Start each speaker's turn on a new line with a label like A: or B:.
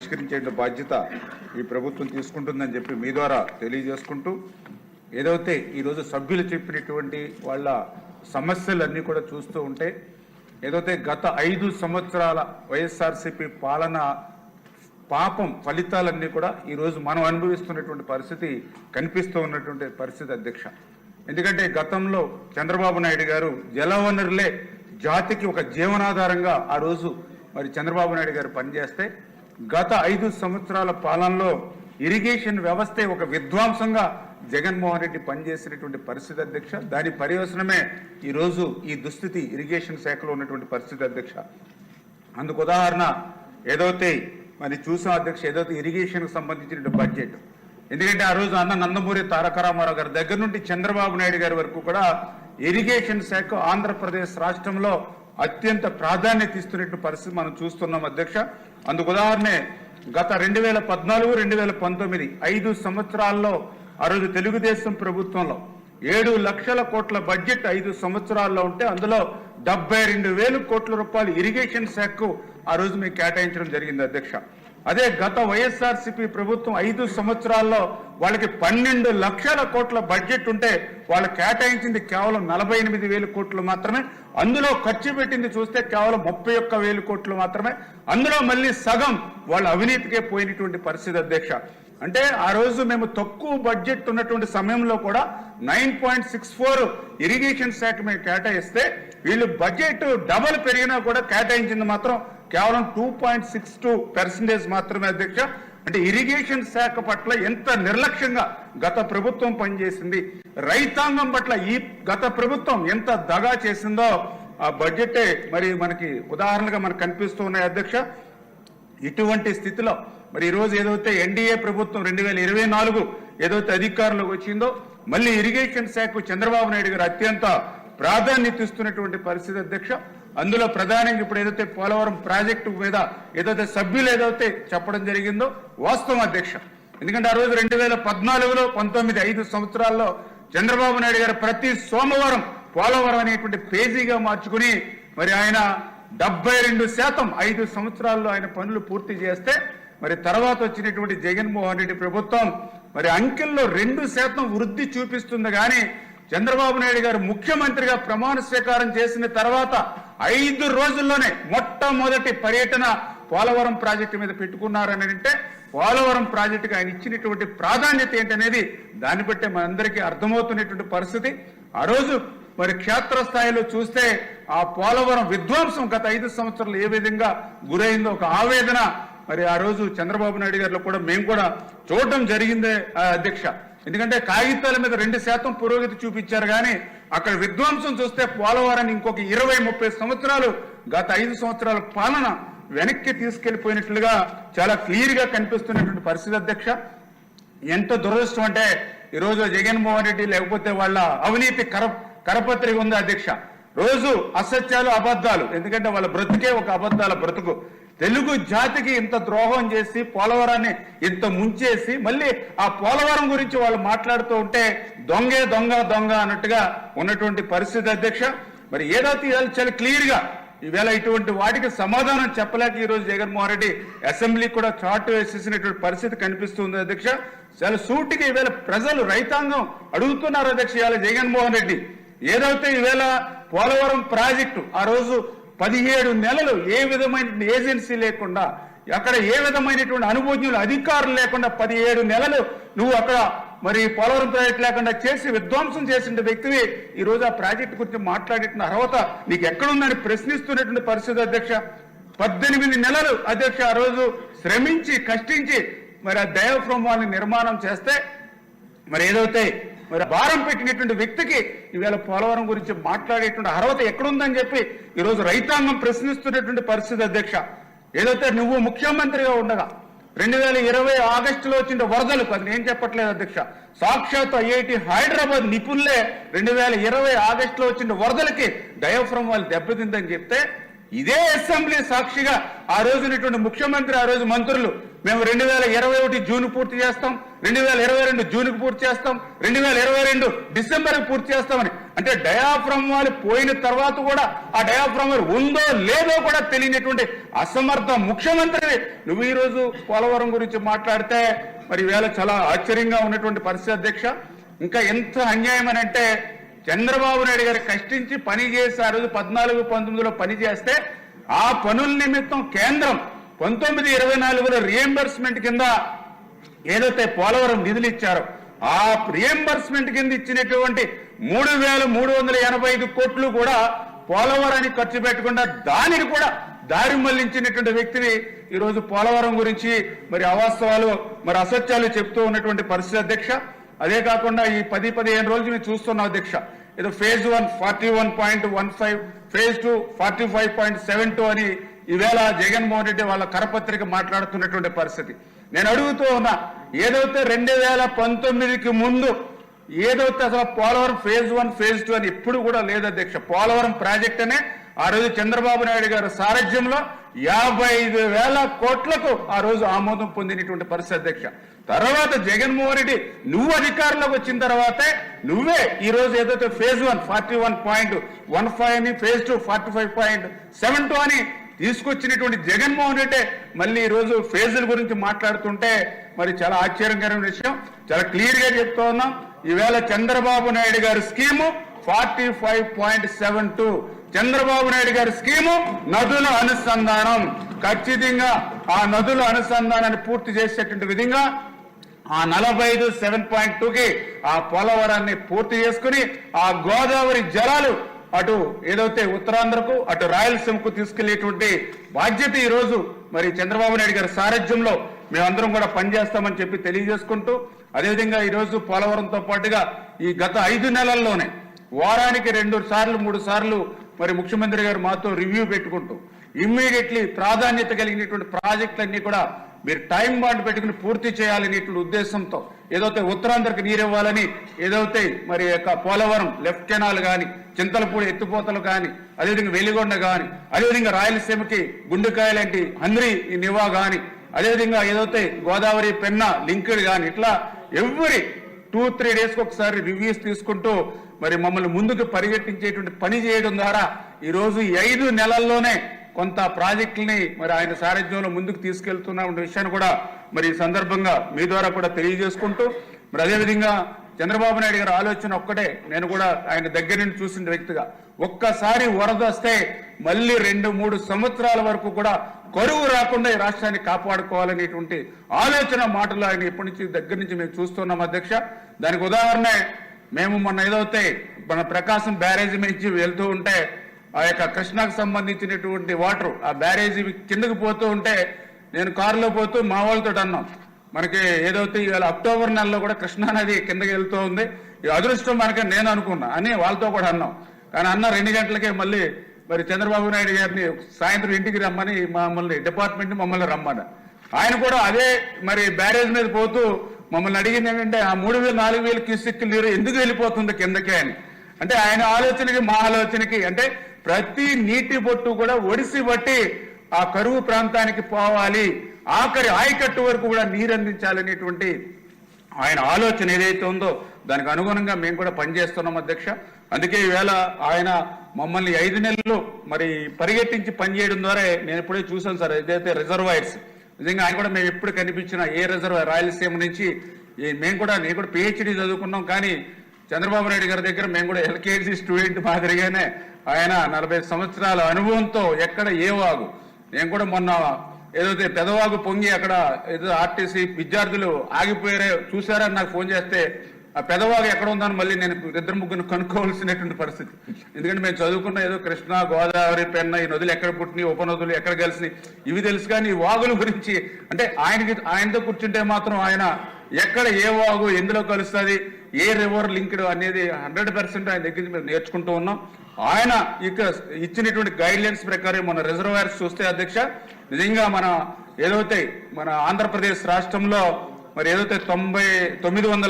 A: పరిష్కరించే బాధ్యత ఈ ప్రభుత్వం తీసుకుంటుందని చెప్పి మీ ద్వారా తెలియజేసుకుంటూ, ఏదైతే ఈరోజు సభ్యులు చెప్పినటువంటి వాళ్ళ సమస్యలన్నీ కూడా చూస్తూ ఉంటే, ఏదైతే గత 5 సంవత్సరాల వైఎస్ఆర్సీపీ పాలన పాపం ఫలితాలన్నీ కూడా ఈరోజు మనం అనుభవిస్తున్నటువంటి పరిస్థితి కనిపిస్తూ ఉన్నటువంటి పరిస్థితి అధ్యక్ష. ఎందుకంటే గతంలో చంద్రబాబు నాయుడు గారు జలవనరులే జాతికి ఒక జీవనాధారంగా ఆ రోజు మరి చంద్రబాబు నాయుడు గారు పనిచేస్తే, గత 5 సంవత్సరాల పాలనలో ఇరిగేషన్ వ్యవస్థే ఒక విధ్వంసంగా జగన్మోహన్ రెడ్డి పనిచేసినటువంటి పరిస్థితి అధ్యక్ష. దాని పర్యవసనమే ఈరోజు ఈ దుస్థితి ఇరిగేషన్ శాఖలో ఉన్నటువంటి పరిస్థితి అధ్యక్ష. అందుకు ఉదాహరణ ఏదైతే మరి చూసాం అధ్యక్ష, ఏదైతే ఇరిగేషన్కి సంబంధించిన బడ్జెట్. ఎందుకంటే ఆ రోజు అన్న నందమూరి తారక రామారావు గారి దగ్గర నుండి చంద్రబాబు నాయుడు గారి వరకు కూడా ఇరిగేషన్ శాఖ ఆంధ్రప్రదేశ్ రాష్ట్రంలో అత్యంత ప్రాధాన్యత ఇస్తున్నటువంటి పరిస్థితి మనం చూస్తున్నాం అధ్యక్ష. అందుకు ఉదాహరణే గత 2014, 2019 5 సంవత్సరాల్లో ఆ రోజు తెలుగుదేశం ప్రభుత్వంలో 7 లక్షల కోట్ల బడ్జెట్ 5 సంవత్సరాల్లో ఉంటే అందులో 72,000 కోట్ల రూపాయలు ఇరిగేషన్ శాఖకు ఆ రోజు మేము కేటాయించడం జరిగింది అధ్యక్ష. అదే గత వైఎస్ఆర్సీపీ ప్రభుత్వం 5 సంవత్సరాల్లో వాళ్ళకి 12 లక్షల కోట్ల బడ్జెట్ ఉంటే వాళ్ళు కేటాయించింది కేవలం 48,000 కోట్లు మాత్రమే. అందులో ఖర్చు పెట్టింది చూస్తే కేవలం 31,000 కోట్లు మాత్రమే. అందులో మళ్ళీ సగం వాళ్ళ అవినీతికే పోయినటువంటి పరిస్థితి అధ్యక్ష. అంటే ఆ రోజు మేము తక్కువ బడ్జెట్ ఉన్నటువంటి సమయంలో కూడా 9.64 ఇరిగేషన్ శాఖ మేము కేటాయిస్తే, వీళ్ళు బడ్జెట్ డబల్ పెరిగినా కూడా కేటాయించింది మాత్రం కేవలం 2.62% మాత్రమే అధ్యక్ష. అంటే ఇరిగేషన్ శాఖ పట్ల ఎంత నిర్లక్ష్యంగా గత ప్రభుత్వం పనిచేసింది, రైతాంగం పట్ల ఈ గత ప్రభుత్వం ఎంత దగా చేసిందో ఆ బడ్జెటే మరి మనకి ఉదాహరణగా మనకు కనిపిస్తూ ఉన్నాయి అధ్యక్ష. ఇటువంటి స్థితిలో మరి ఈరోజు ఏదైతే ఎన్డీఏ ప్రభుత్వం 2024 ఏదైతే అధికారంలోకి వచ్చిందో, మళ్ళీ ఇరిగేషన్ శాఖకు చంద్రబాబు నాయుడు గారు అత్యంత ప్రాధాన్యత ఇస్తున్నటువంటి పరిస్థితి అధ్యక్ష. అందులో ప్రధానంగా ఇప్పుడు ఏదైతే పోలవరం ప్రాజెక్టు మీద ఏదైతే సభ్యులు ఏదైతే చెప్పడం జరిగిందో వాస్తవం అధ్యక్ష. ఎందుకంటే ఆ రోజు 2014లో 19 5 సంవత్సరాల్లో చంద్రబాబు నాయుడు గారు ప్రతి సోమవారం పోలవరం అనేటువంటి పేజీగా మార్చుకుని మరి ఆయన 72% 5 సంవత్సరాల్లో ఆయన పనులు పూర్తి చేస్తే, మరి తర్వాత వచ్చినటువంటి జగన్మోహన్ రెడ్డి ప్రభుత్వం మరి అంకెల్లో 2% వృద్ధి చూపిస్తుంది. కానీ చంద్రబాబు నాయుడు గారు ముఖ్యమంత్రిగా ప్రమాణ స్వీకారం చేసిన తర్వాత 5 రోజుల్లోనే మొట్టమొదటి పర్యటన పోలవరం ప్రాజెక్టు మీద పెట్టుకున్నారని అంటే, పోలవరం ప్రాజెక్టుకి ఆయన ఇచ్చినటువంటి ప్రాధాన్యత ఏంటనేది దాన్ని బట్టే మనందరికీ అర్థమవుతున్నటువంటి పరిస్థితి. ఆ రోజు మరి క్షేత్రస్థాయిలో చూస్తే ఆ పోలవరం విధ్వంసం గత 5 సంవత్సరాలు ఏ విధంగా గురైందో ఒక ఆవేదన మరి ఆ రోజు చంద్రబాబు నాయుడు గారిలో కూడా మేము కూడా చూడటం జరిగిందే అధ్యక్ష. ఎందుకంటే కాగితాల మీద 2% పురోగతి చూపించారు, కానీ అక్కడ విధ్వంసం చూస్తే పోలవరాన్ని ఇంకొక 20-30 సంవత్సరాలు గత 5 సంవత్సరాల పాలన వెనక్కి తీసుకెళ్లిపోయినట్లుగా చాలా క్లియర్ గా కనిపిస్తున్నటువంటి పరిస్థితి అధ్యక్ష. ఎంత దురదృష్టం అంటే ఈరోజు జగన్మోహన్ రెడ్డి లేకపోతే వాళ్ళ అవినీతి కరపత్రిక ఉంది అధ్యక్ష. రోజు అసత్యాలు అబద్ధాలు, ఎందుకంటే వాళ్ళ బ్రతుకే ఒక అబద్ధాల బ్రతుకు. తెలుగు జాతికి ఇంత ద్రోహం చేసి పోలవరాన్ని ఇంత ముంచేసి మళ్ళీ ఆ పోలవరం గురించి వాళ్ళు మాట్లాడుతూ ఉంటే దొంగే దొంగ దొంగ అన్నట్టుగా ఉన్నటువంటి పరిస్థితి అధ్యక్ష. మరి ఏదైతే చాలా క్లియర్ గా ఈవేళ ఇటువంటి వాటికి సమాధానం చెప్పలేక ఈరోజు జగన్మోహన్ రెడ్డి అసెంబ్లీ కూడా చాటు వేసేసినటువంటి పరిస్థితి కనిపిస్తుంది అధ్యక్ష. చాలా సూటిగా ఈవేళ ప్రజలు రైతాంగం అడుగుతున్నారు అధ్యక్ష. ఇవాళ జగన్మోహన్ రెడ్డి ఏదైతే ఈవేళ పోలవరం ప్రాజెక్టు ఆ రోజు 17 నెలలు ఏ విధమైన ఏజెన్సీ లేకుండా, అక్కడ ఏ విధమైనటువంటి అనుభవజ్ఞులు అధికారులు లేకుండా 17 నెలలు నువ్వు అక్కడ మరి పోలవరం ప్రాజెక్టు లేకుండా చేసి విధ్వంసం చేసిన వ్యక్తివి ఈ రోజు ఆ ప్రాజెక్టు గురించి మాట్లాడేటువంటి అర్హత నీకు ఎక్కడుందని ప్రశ్నిస్తున్నటువంటి పరిస్థితి అధ్యక్ష. 18 నెలలు అధ్యక్ష ఆ రోజు శ్రమించి కష్టించి మరి ఆ డయాఫ్రమ్ వాల్ని నిర్మాణం చేస్తే మరి ఏదైతే మరి భారం పెట్టినటువంటి వ్యక్తికి ఈవేళ పోలవరం గురించి మాట్లాడేటువంటి అర్హత ఎక్కడుందని చెప్పి ఈరోజు రైతాంగం ప్రశ్నిస్తున్నటువంటి పరిస్థితి అధ్యక్ష. ఏదైతే నువ్వు ముఖ్యమంత్రిగా ఉండగా 2020 ఆగస్టులో వచ్చిన వరదలు, అది నేను చెప్పట్లేదు అధ్యక్ష, సాక్షాత్ ఐఐటి హైదరాబాద్ నిపుణులే 2020 ఆగస్టులో వచ్చిన వరదలకి డయాఫ్రమ్ వాల్ దెబ్బతిందని చెప్తే, ఇదే అసెంబ్లీ సాక్షిగా ఆ రోజునటువంటి ముఖ్యమంత్రి ఆ రోజు మంత్రులు మేము 2021 జూన్ పూర్తి చేస్తాం, 2022 జూన్కి పూర్తి చేస్తాం, 2022 డిసెంబర్కి పూర్తి చేస్తామని. అంటే డయాఫ్రమ్ వాళ్ళు పోయిన తర్వాత కూడా ఆ డయాఫ్రమ్ ఉందో లేదో కూడా తెలియనటువంటి అసమర్థ ముఖ్యమంత్రి నువ్వు ఈరోజు పోలవరం గురించి మాట్లాడితే మరి వేళ చాలా ఆశ్చర్యంగా ఉన్నటువంటి పరిస్థితి అధ్యక్ష. ఇంకా ఎంత అన్యాయం అని అంటే చంద్రబాబు నాయుడు గారు కష్టించి పని చేసి ఆ రోజు 14-19లో పని చేస్తే ఆ పనుల నిమిత్తం కేంద్రం 19-24లో రియంబర్స్మెంట్ కింద ఏదైతే పోలవరం నిధులు ఇచ్చారో ఆ రియంబర్స్మెంట్ కింద ఇచ్చినటువంటి 3,385 కోట్లు కూడా పోలవరానికి ఖర్చు పెట్టకుండా దానికి కూడా దారి మళ్లించినటువంటి వ్యక్తిని ఈరోజు పోలవరం గురించి మరి అవాస్తవాలు మరి అసత్యాలు చెప్తూ ఉన్నటువంటి పరిస్థితి అధ్యక్ష. అదే కాకుండా ఈ 10-15 రోజులు మేము చూస్తున్నాం అధ్యక్ష. ఏదో ఫేజ్ 1 41.15, ఫేజ్ 2 45.72 అని ఈవేళ జగన్మోహన్ రెడ్డి వాళ్ళ కరపత్రిక మాట్లాడుతున్నటువంటి పరిస్థితి. నేను అడుగుతూ ఉన్నా, ఏదైతే 2019కి ముందు ఏదైతే అసలు పోలవరం ఫేజ్ 1 ఫేజ్ 2 అని ఎప్పుడు కూడా లేదు అధ్యక్ష. పోలవరం ప్రాజెక్ట్ అనే ఆ రోజు చంద్రబాబు నాయుడు గారి సారథ్యంలో 55,000 కోట్లకు ఆ రోజు ఆమోదం పొందినటువంటి పరిస్థితి అధ్యక్ష. తర్వాత జగన్మోహన్ రెడ్డి నువ్వు అధికారంలోకి వచ్చిన తర్వాతే నువ్వే ఈ రోజు ఏదైతే ఫేజ్ 1 41.15 అని, ఫేజ్ 2 45.72 అని తీసుకొచ్చినటువంటి జగన్మోహన్ రెడ్డి మళ్ళీ ఈ రోజు ఫేజుల గురించి మాట్లాడుతుంటే మరి చాలా ఆశ్చర్యకరమైన విషయం. చాలా క్లియర్ గా చెప్తా ఉన్నాం, ఈవేళ చంద్రబాబు నాయుడు గారి స్కీము 45.72. చంద్రబాబు నాయుడు గారి స్కీము నదుల అనుసంధానం. ఖచ్చితంగా ఆ నదుల అనుసంధానాన్ని పూర్తి చేసేటువంటి విధంగా ఆ 45.7.2కి ఆ పోలవరాన్ని పూర్తి చేసుకుని ఆ గోదావరి జలాలు అటు ఏదైతే ఉత్తరాంధ్రకు అటు రాయలసీమకు తీసుకెళ్లేటువంటి బాధ్యత ఈ రోజు మరి చంద్రబాబు నాయుడు గారి సారథ్యంలో మేమందరం కూడా పనిచేస్తామని చెప్పి తెలియజేసుకుంటూ, అదేవిధంగా ఈ రోజు పోలవరంతో పాటుగా ఈ గత 5 నెలల్లోనే వారానికి 2-3 సార్లు మరి ముఖ్యమంత్రి గారు మాతో రివ్యూ పెట్టుకుంటూ ఇమ్మీడియట్లీ ప్రాధాన్యత కలిగినటువంటి ప్రాజెక్టులన్నీ కూడా మీరు టైం బాండ్ పెట్టుకుని పూర్తి చేయాలనేటువంటి ఉద్దేశంతో ఏదైతే ఉత్తరాంధ్రకి నీరు ఇవ్వాలని ఏదైతే మరి పోలవరం లెఫ్ట్ కెనాల్ కానీ, చింతలపూడి ఎత్తిపోతలు కానీ, అదేవిధంగా వెలిగొండ కానీ, అదేవిధంగా రాయలసీమకి గుండెకాయలాంటి హంద్రి నివా కానీ, అదేవిధంగా ఏదైతే గోదావరి పెన్నా లింక్డ్ కానీ, ఇట్లా ఎవ్రీ 2-3 డేస్కి ఒకసారి రివ్యూస్ తీసుకుంటూ మరి మమ్మల్ని ముందుకు పరిగెట్టించేటువంటి పని చేయడం ద్వారా ఈరోజు ఈ 5 నెలల్లోనే కొంత ప్రాజెక్టుల్ని మరి ఆయన సారథ్యంలో ముందుకు తీసుకెళ్తున్న విషయాన్ని కూడా మరి ఈ సందర్భంగా మీ ద్వారా కూడా తెలియజేసుకుంటూ, మరి అదేవిధంగా చంద్రబాబు నాయుడు గారి ఆలోచన ఒక్కటే, నేను కూడా ఆయన దగ్గర నుంచి చూసిన వ్యక్తిగా, ఒక్కసారి వరద వస్తే మళ్ళీ 2-3 సంవత్సరాల వరకు కూడా కరువు రాకుండా ఈ రాష్ట్రాన్ని కాపాడుకోవాలనేటువంటి ఆలోచన మాటలు ఆయన ఎప్పటి నుంచి దగ్గర నుంచి మేము చూస్తున్నాం అధ్యక్ష. దానికి ఉదాహరణ మేము మొన్న ఏదైతే మన ప్రకాశం బ్యారేజీ నుంచి వెళ్తూ ఉంటే ఆ యొక్క కృష్ణాకు సంబంధించినటువంటి వాటర్ ఆ బ్యారేజీ కిందకి పోతూ ఉంటే నేను కారులో పోతూ మా వాళ్ళతో అన్నాం, మనకి ఏదైతే ఇవాళ అక్టోబర్ నెలలో కూడా కృష్ణా నది కిందకి వెళ్తూ ఉంది, ఈ అదృష్టం మనకి నేను అనుకున్నా అని వాళ్ళతో కూడా అన్నాం. కానీ అన్న 2 గంటలకే మళ్ళీ మరి చంద్రబాబు నాయుడు గారిని సాయంత్రం ఇంటికి రమ్మని మమ్మల్ని డిపార్ట్మెంట్ మమ్మల్ని రమ్మని ఆయన కూడా అదే మరి బ్యారేజ్ మీద పోతూ మమ్మల్ని అడిగింది ఏంటంటే ఆ 3,000-4,000 క్యూసెక్కుల నీరు ఎందుకు వెళ్ళిపోతుంది కిందకే అని. అంటే ఆయన ఆలోచనకి మా ఆలోచనకి అంటే ప్రతి నీటి బొట్టు కూడా ఒడిసి బట్టి ఆ కరువు ప్రాంతానికి పోవాలి, ఆఖరి ఆయకట్టు వరకు కూడా నీరు అందించాలనేటువంటి ఆయన ఆలోచన ఏదైతే ఉందో దానికి అనుగుణంగా మేము కూడా పనిచేస్తున్నాం అధ్యక్ష. అందుకే ఈవేళ ఆయన మమ్మల్ని 5 నెలలు మరి పరిగెట్టించి పనిచేయడం ద్వారా నేను ఎప్పుడే చూసాను సార్, ఏదైతే రిజర్వాయర్స్ నిజంగా ఆయన కూడా మేము ఎప్పుడు కనిపించిన ఏ రిజర్వాయర్ రాయలసీమ నుంచి నేను కూడా పిహెచ్డి చదువుకున్నాం, కానీ చంద్రబాబు నాయుడు గారి దగ్గర మేము కూడా ఎల్కేజీ స్టూడెంట్ మాదిరిగానే ఆయన 40 సంవత్సరాల అనుభవంతో ఎక్కడ ఏ వాగు, నేను కూడా మొన్న ఏదైతే పెదవాగు పొంగి అక్కడ ఏదో ఆర్టీసీ విద్యార్థులు ఆగిపోయారే చూసారని నాకు ఫోన్ చేస్తే ఆ పెదవాగు ఎక్కడ ఉందని మళ్ళీ నేను 2-3 కనుక్కోవాల్సినటువంటి పరిస్థితి. ఎందుకంటే మేము చదువుకున్న ఏదో కృష్ణా, గోదావరి, పెన్న ఈ నదులు ఎక్కడ పుట్టినాయి, ఉపనదులు ఎక్కడ కలిసినాయి ఇవి తెలుసు, కానీ ఈ వాగుల గురించి అంటే ఆయనతో కూర్చుంటే మాత్రం ఆయన ఎక్కడ ఏ వాగు ఎందులో కలుస్తుంది, ఏ రివర్ లింక్డ్ అనేది 100% ఆయన దగ్గర నుంచి మేము నేర్చుకుంటూ ఉన్నాం. ఆయన ఇక ఇచ్చినటువంటి గైడ్ లైన్స్ ప్రకారం మన రిజర్వాయర్స్ చూస్తే అధ్యక్ష నిజంగా మన ఆంధ్రప్రదేశ్ రాష్ట్రంలో మరి ఏదైతే 900